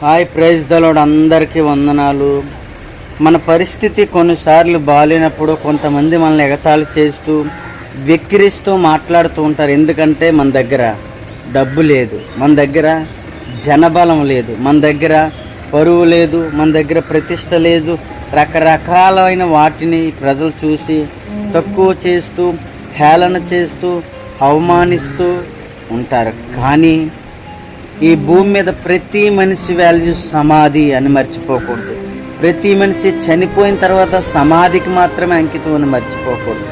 Hi, praise the Lord. అందరికీ వందనాలు. మన పరిస్థితి కొన్నిసార్లు బాగాలేనప్పుడు కొంతమంది మనల్ని ఎగతాళి చేస్తూ వెక్కిరిస్తూ మాట్లాడుతూ ఉంటారు. ఎందుకంటే మన దగ్గర డబ్బు లేదు, మన దగ్గర జనబలం లేదు, మన దగ్గర పరువు లేదు, మన దగ్గర ప్రతిష్ట లేదు. రకరకాలైన వాటిని ప్రజలు చూసి తక్కువ చేస్తూ హేళన చేస్తూ అవమానిస్తూ ఉంటారు. కానీ ఈ భూమి మీద ప్రతి మనిషి వాల్యూ సమాధి అని మర్చిపోకూడదు. ప్రతి మనిషి చనిపోయిన తర్వాత సమాధికి మాత్రమే అంకితం అని మర్చిపోకూడదు.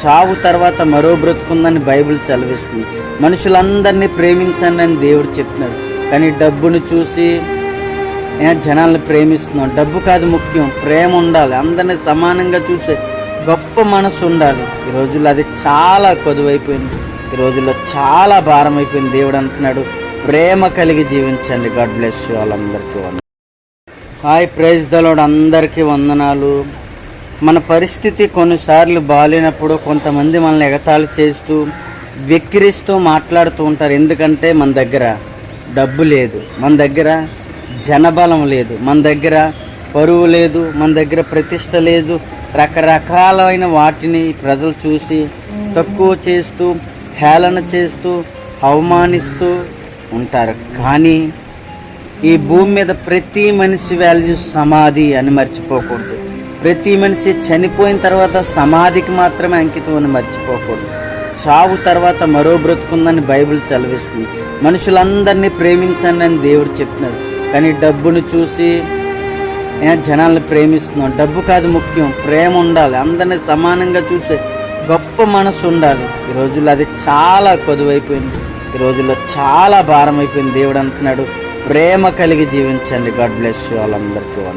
చావు తర్వాత మరో బ్రతుకుందని బైబిల్ సెలవిస్తుంది. మనుషులందరినీ ప్రేమించండి అని దేవుడు చెప్తున్నాడు. కానీ డబ్బును చూసి జనాల్ని ప్రేమిస్తున్నాం. డబ్బు కాదు ముఖ్యం, ప్రేమ ఉండాలి. అందరినీ సమానంగా చూసే గొప్ప మనసు ఉండాలి. ఈ రోజుల్లో అది చాలా కొదువైపోయింది. ఈ రోజుల్లో చాలా భారం అయిపోయింది. దేవుడు అంటున్నాడు, ప్రేమ కలిగి జీవించండి. God bless you. వాళ్ళందరికీ వందనాలు. Hi, praise the Lord. అందరికీ వందనాలు. మన పరిస్థితి కొన్నిసార్లు బాగాలేనప్పుడు కొంతమంది మనల్ని ఎగతాళి చేస్తూ వెక్కిరిస్తూ మాట్లాడుతూ ఉంటారు. ఎందుకంటే మన దగ్గర డబ్బు లేదు, మన దగ్గర జనబలం లేదు, మన దగ్గర పరువు లేదు, మన దగ్గర ప్రతిష్ట లేదు. రకరకాలైన వాటిని ప్రజలు చూసి తక్కువ చేస్తూ హేళన చేస్తూ అవమానిస్తూ ఉంటారు. కానీ ఈ భూమి మీద ప్రతి మనిషి వాల్యూ సమాధి అని మర్చిపోకూడదు. ప్రతి మనిషి చనిపోయిన తర్వాత సమాధికి మాత్రమే అంకితం అని మర్చిపోకూడదు. చావు తర్వాత మరో బ్రతుకుందని బైబిల్ సెలవిస్తుంది. మనుషులందరినీ ప్రేమించండి అని దేవుడు చెప్తున్నాడు. కానీ డబ్బును చూసి జనాల్ని ప్రేమిస్తున్నాం. డబ్బు కాదు ముఖ్యం, ప్రేమ ఉండాలి. అందరినీ సమానంగా చూసే గొప్ప మనసు ఉండాలి. ఈ రోజుల్లో అది చాలా కొదువైపోయింది. ఈ రోజుల్లో చాలా భారం అయిపోయింది. దేవుడు అంటున్నాడు, ప్రేమ కలిగి జీవించండి. God bless you. వాళ్ళందరికీ వందనాలు.